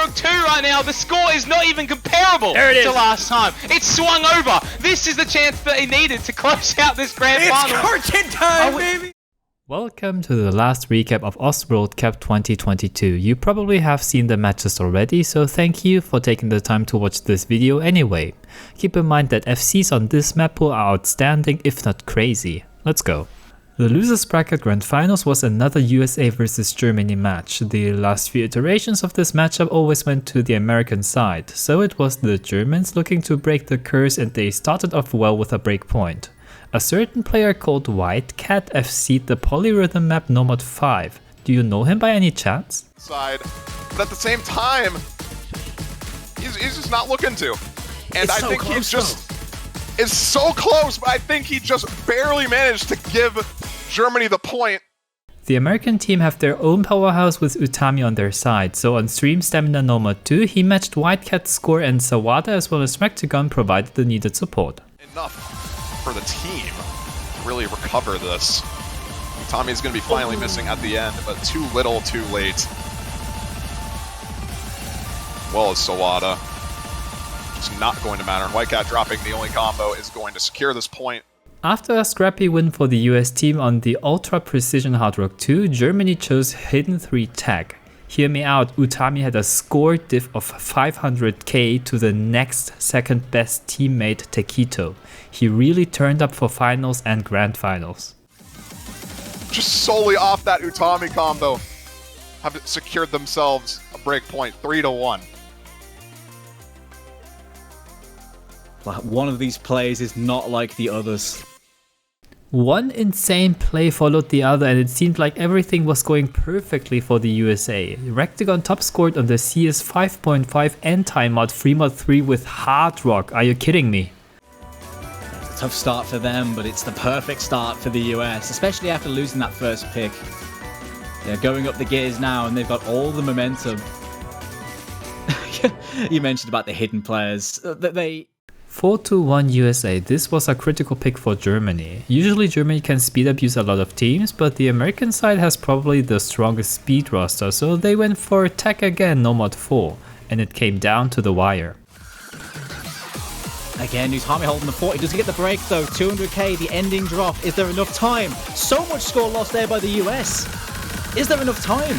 Hardrock 2 right now. The score is not even comparable to last time. It's swung over. This is the chance that he needed to close out this grand final. It's Karcher time, baby! Welcome to the last recap of OS World Cup 2022. You probably have seen the matches already, so thank you for taking the time to watch this video anyway. Keep in mind that FCs on this map pool are outstanding, if not crazy. Let's go. The losers bracket grand finals was another USA vs Germany match. The last few iterations of this matchup always went to the American side, so it was the Germans looking to break the curse, and they started off well with a break point. A certain player called WhiteCat FC'd the polyrhythm map Nomad 5. Do you know him by any chance? Side, but at the same time, he's just not looking to. And I think he's just is so close, but I think he just barely managed to give Germany the point. The American team have their own powerhouse with Utami on their side, so on stream Stamina Nomad 2 he matched WhiteCat's score, and Sawada as well as mrekk provided the needed support. Enough for the team to really recover this. Tommy's going to be finally missing at the end, but too little, too late. Well as Sawada. It's not going to matter. And WhiteCat dropping the only combo is going to secure this point. After a scrappy win for the US team on the Ultra Precision Hardrock 2, Germany chose Hidden 3 tag. Hear me out, Utami had a score diff of 500k to the next second best teammate Taquito. He really turned up for finals and grand finals. Just solely off that Utami combo, have secured themselves a break point, 3-1. One of these plays is not like the others. One insane play followed the other, and it seemed like everything was going perfectly for the USA. mrekk top scored on the CS 5.5 and timeout 3mod3 with Hardrock. Are you kidding me? It's a tough start for them, but it's the perfect start for the US, especially after losing that first pick. They're going up the gears now, and they've got all the momentum. You mentioned about the hidden players. 4-1 USA. This was a critical pick for Germany. Usually Germany can speed abuse a lot of teams, but the American side has probably the strongest speed roster, so they went for attack again, Nomad 4, and it came down to the wire. Again, Utami holding the fort. He doesn't get the break though. 200k, the ending drop. Is there enough time? So much score lost there by the US. Is there enough time?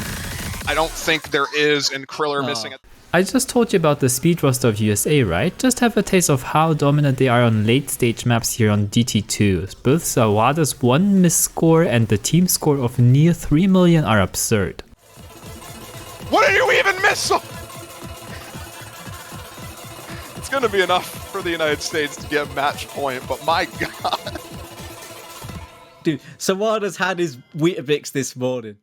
I don't think there is, and Kriller missing it. I just told you about the speed roster of USA, right? Just have a taste of how dominant they are on late stage maps here on DT2. Both Sawada's 1 miss score and the team score of near 3 million are absurd. What did you even miss? It's gonna be enough for the United States to get match point, but my god. Dude, Sawada's had his Weetabix this morning.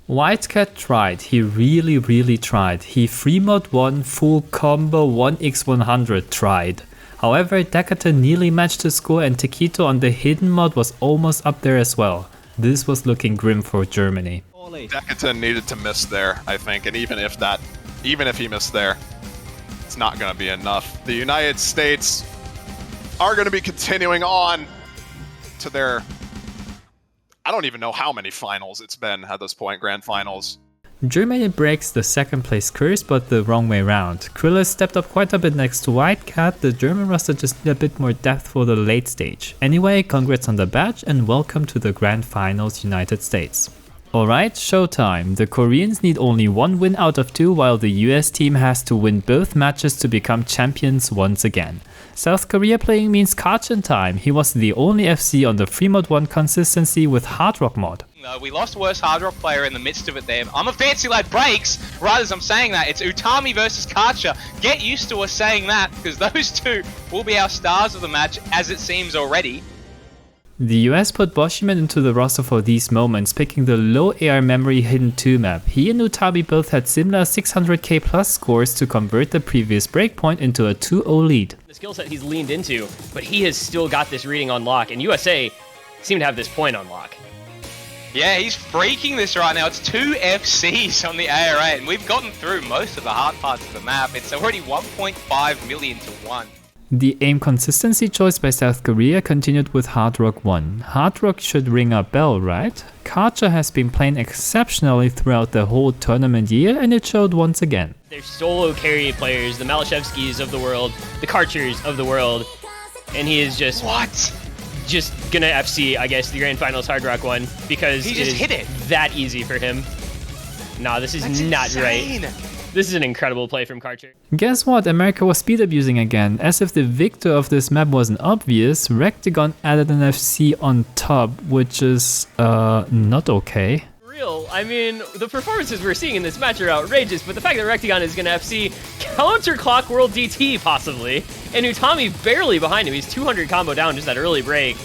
WhiteCat tried, he really tried. He 3mod 1 full combo 1x100 tried. However, Decatur nearly matched his score, and Taquito on the hidden mod was almost up there as well. This was looking grim for Germany. Decatur needed to miss there, I think, and even if he missed there, it's not going to be enough. The United States are going to be continuing on to their... I don't even know how many finals it's been at this point, grand finals. Germany breaks the second place curse, but the wrong way round. Kriller stepped up quite a bit next to WhiteCat. The German roster just needed a bit more depth for the late stage. Anyway, congrats on the badge and welcome to the grand finals, United States. Alright, showtime. The Koreans need only 1 win out of 2, while the US team has to win both matches to become champions once again. South Korea playing means Karcher time. He was the only FC on the 3mod 1 consistency with Hardrock mod. No, we lost worst Hardrock player in the midst of it there. I'm a fancy lad breaks. Right as I'm saying that, it's Utami versus Karcher. Get used to us saying that, because those two will be our stars of the match, as it seems already. The US put Boshiman into the roster for these moments, picking the low AR memory Hidden 2 map. He and Utami both had similar 600k plus scores to convert the previous breakpoint into a 2-0 lead. The skill set he's leaned into, but he has still got this reading on lock, and USA seem to have this point on lock. Yeah, he's freaking this right now. It's 2 FCs on the AR8, and we've gotten through most of the hard parts of the map. It's already 1.5 million to 1. The aim consistency choice by South Korea continued with Hard Rock 1. Hard Rock should ring a bell, right? Karcher has been playing exceptionally throughout the whole tournament year, and it showed once again. They're solo carry players, the Maliszewskis of the world, the Karchers of the world, and he is just just gonna FC, I guess, the Grand Finals Hard Rock 1 because he just hit it that easy for him. Nah, this is not right. This is an incredible play from Karcher. Guess what? America was speed abusing again. As if the victor of this map wasn't obvious, mrekk added an FC on top, which is not okay. Real, I mean, the performances we're seeing in this match are outrageous, but the fact that mrekk is gonna FC counterclock World DT possibly, and Utami barely behind him. He's 200 combo down just that early break.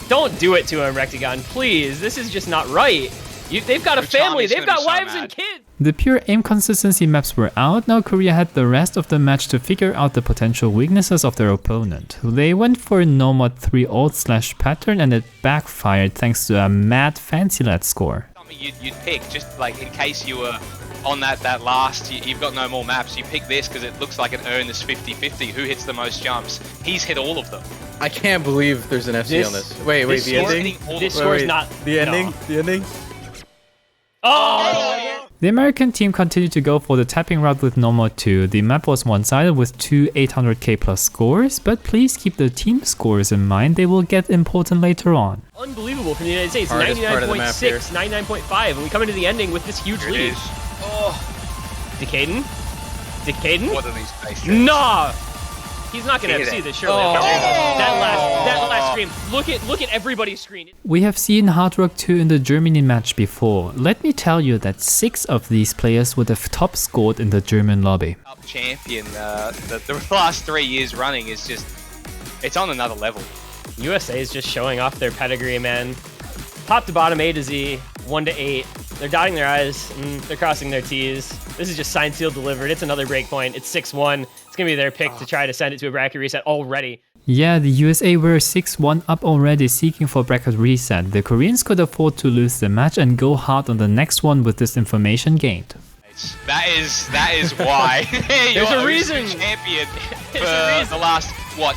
Don't do it to him, mrekk, please. This is just not right. They've got a family, they've got wives and kids. The pure aim consistency maps were out, now Korea had the rest of the match to figure out the potential weaknesses of their opponent. They went for a no-mod 3 ult / pattern and it backfired thanks to a mad fancy lad score. You'd pick, just like in case you were on that last, you've got no more maps, you pick this because it looks like an earn this 50-50, who hits the most jumps. He's hit all of them. I can't believe there's an FC on this. Wait, the ending? This score's not... The ending? The ending? Oh! The American team continued to go for the tapping route with no mod 2. The map was one-sided with two 800k plus scores, but please keep the team scores in mind, they will get important later on. Unbelievable from the United States, Hardest part of the map here. 99.6, 99.5, and we come into the ending with this huge lead. Decaden? What are these face? Nah! He's not gonna FC this, surely. That last screen. Look at everybody's screen. We have seen Hard Rock 2 in the Germany match before. Let me tell you that 6 of these players would have top scored in the German lobby. Up champion, the last 3 years running is just, it's on another level. USA is just showing off their pedigree, man. Top to bottom, A to Z, 1 to 8. They're dotting their I's, they're crossing their T's. This is just signed, sealed, delivered. It's another breakpoint. It's 6-1. It's gonna be their pick to try to send it to a bracket reset already. Yeah, the USA were 6-1 up already, seeking for bracket reset. The Koreans could afford to lose the match and go hard on the next one with this information gained. That is why There's a reason. Champion for the last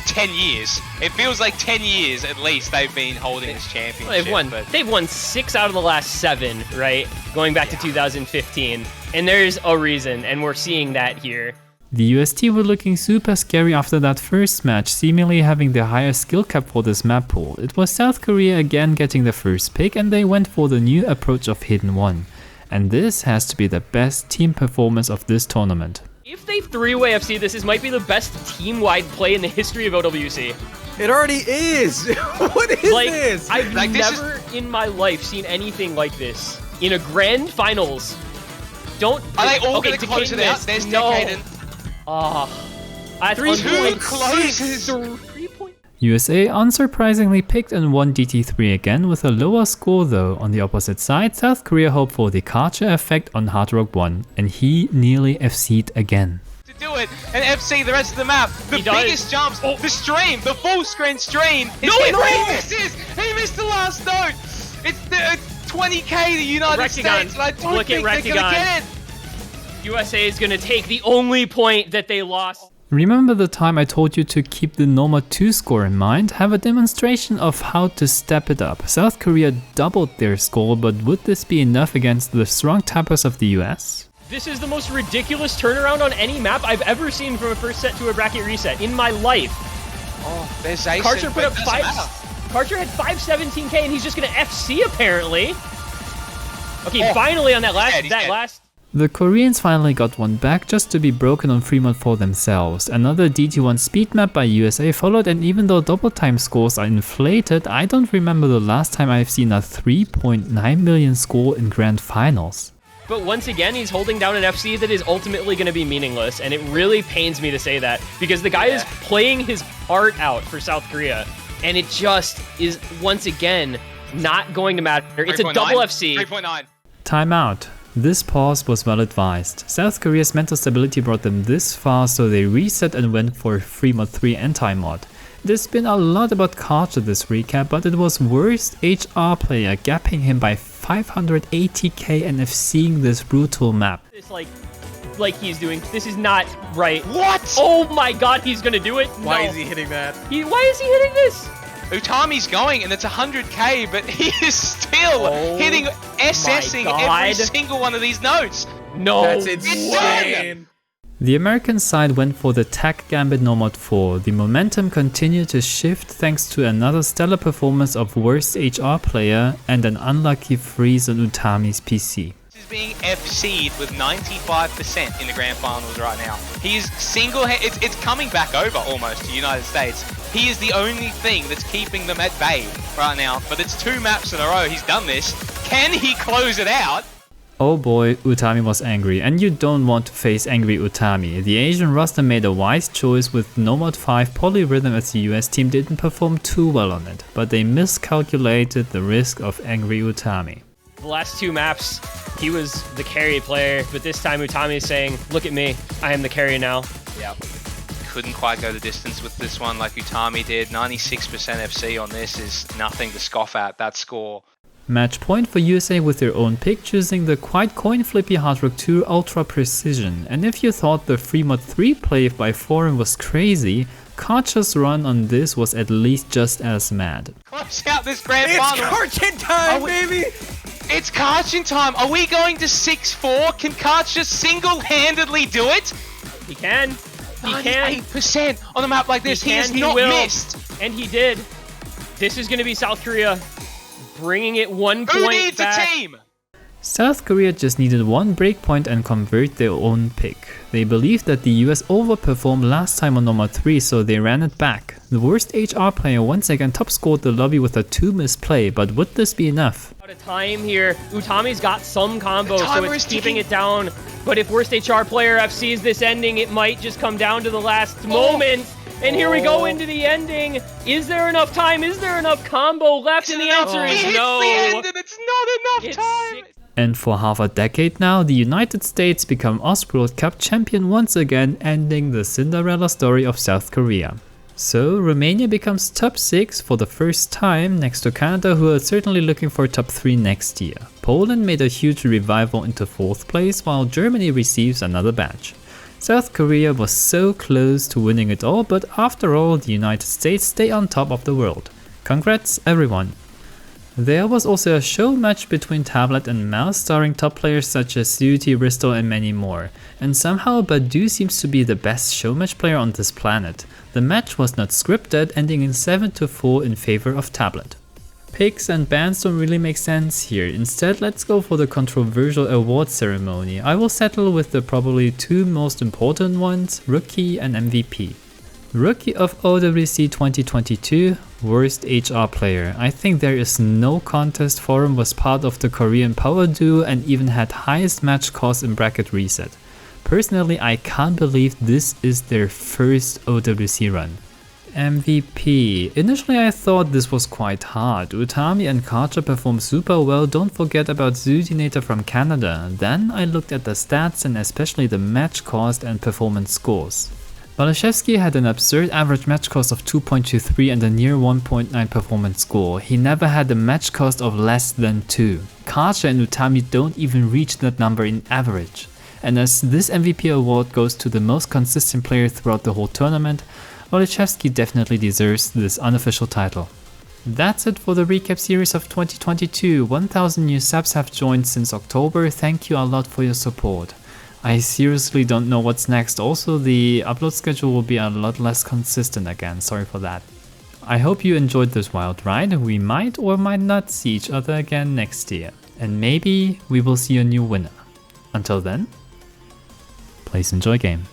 10 years. It feels like 10 years at least they've been holding this championship. They've won 6 out of the last 7, right? Going back to 2015, and there's a reason, and we're seeing that here. The UST were looking super scary after that first match, seemingly having the higher skill cap for this map pool. It was South Korea again getting the first pick, and they went for the new approach of Hidden 1. And this has to be the best team performance of this tournament. If they 3-way FC this might be the best team-wide play in the history of OWC. It already is! What is this? I've never in my life seen anything like this. In a grand finals. Are they all going to close it out? There's Decaden. That's 3 closes. USA unsurprisingly picked and won DT3 again with a lower score though. On the opposite side, South Korea hoped for the Karcher effect on Hard Rock 1 and he nearly FC'd again. To do it and FC the rest of the map. The biggest jumps, the stream, the full screen stream. He misses! He missed the last note! It's the 20k the United States and I don't think they're gonna get it! USA is gonna take the only point that they lost. Remember the time I told you to keep the normal 2 score in mind? Have a demonstration of how to step it up. South Korea doubled their score, but would this be enough against the strong tappers of the US? This is the most ridiculous turnaround on any map I've ever seen from a first set to a bracket reset in my life. Oh, there's Ace. Karcher put up 5. Karcher had 517k and he's just gonna FC apparently. Okay, finally on that last. The Koreans finally got one back just to be broken on free mod for themselves. Another DT1 speed map by USA followed, and even though double time scores are inflated, I don't remember the last time I've seen a 3.9 million score in grand finals. But once again, he's holding down an FC that is ultimately going to be meaningless, and it really pains me to say that, because the guy is playing his heart out for South Korea, and it just is, once again, not going to matter. It's a double FC. 3.9. Timeout. This pause was well advised. South Korea's mental stability brought them this far, so they reset and went for free mod 3 anti-mod. There's been a lot about Karcher this recap, but it was worst HR player gapping him by 580k and FCing this brutal map. It's like like he's doing. This is not right. What? Oh my god, he's gonna do it. Why No. is he hitting that? Why is he hitting this? Utami's going, and it's 100k, but he is still Oh hitting, SSing my every God. single one of these notes. No. That's done. insane. The American side went for the Tech Gambit No Mod 4. The momentum continued to shift thanks to another stellar performance of worst HR player and an unlucky freeze on Utami's PC. This is being FC'd with 95% in the grand finals right now. He is it's coming back over almost to United States. He is the only thing that's keeping them at bay right now, but it's 2 maps in a row he's done this. Can he close it out? Oh boy, Utami was angry, and you don't want to face angry Utami. The Asian roster made a wise choice with No Mod 5 Polyrhythm as the US team didn't perform too well on it, but they miscalculated the risk of angry Utami. The last 2 maps, he was the carry player, but this time Utami is saying, look at me, I am the carry now. Yeah. Couldn't quite go the distance with this one like Utami did. 96% FC on this is nothing to scoff at, that score. Match point for USA with their own pick, choosing the quite coin flippy Hard Rock 2 Ultra Precision. And if you thought the Free Mod 3 play by Foreign was crazy, Karcher's run on this was at least just as mad. Close out this grand It's final. Karcher time, Are we- baby! It's Karcher time. Are we going to 6-4? Can Karcher single-handedly do it? He can. He can. 98% on a map like this. He has not will. missed. And he did. This is going to be South Korea bringing it 1 Who point needs back. a team? South Korea just needed one breakpoint and convert their own pick. They believed that the US overperformed last time on No Mod 3, so they ran it back. The worst HR player once again top scored the lobby with a 2 misplay, but would this be enough? Out of time here. Utami's got some combos, The so timer it's is keeping ticking. it down. But if worst HR player FCs this ending, it might just come down to the last moment. And here we go into the ending. Is there enough time? Is there enough combo left? And the answer He is hits no. the end and it's not enough It's time. 6 And for half a decade now, the United States become OSWorld Cup champion once again, ending the Cinderella story of South Korea. So Romania becomes top 6 for the first time, next to Canada, who are certainly looking for top 3 next year. Poland made a huge revival into 4th place, while Germany receives another badge. South Korea was so close to winning it all, but after all, the United States stay on top of the world. Congrats everyone! There was also a show match between tablet and mouse starring top players such as Yooh, Bristol and many more. And somehow Badu seems to be the best show match player on this planet. The match was not scripted, ending in 7-4 in favor of tablet. Picks and bans don't really make sense here. Instead, let's go for the controversial award ceremony. I will settle with the probably 2 most important ones, Rookie and MVP. Rookie of OWC 2022, worst HR player. I think there is no contest. Forum was part of the Korean power duo and even had highest match cost in bracket reset. Personally, I can't believe this is their first OWC run. MVP. Initially I thought this was quite hard. Utami and Karcher performed super well, don't forget about xootynator from Canada. Then I looked at the stats and especially the match cost and performance scores. Maliszewski had an absurd average match cost of 2.23 and a near 1.9 performance score. He never had a match cost of less than 2. Karcher and Utami don't even reach that number in average. And as this MVP award goes to the most consistent player throughout the whole tournament, Maliszewski definitely deserves this unofficial title. That's it for the recap series of 2022. 1000 new subs have joined since October. Thank you a lot for your support. I seriously don't know what's next. Also, the upload schedule will be a lot less consistent again. Sorry for that. I hope you enjoyed this wild ride. We might or might not see each other again next year. And maybe we will see a new winner. Until then, please enjoy game.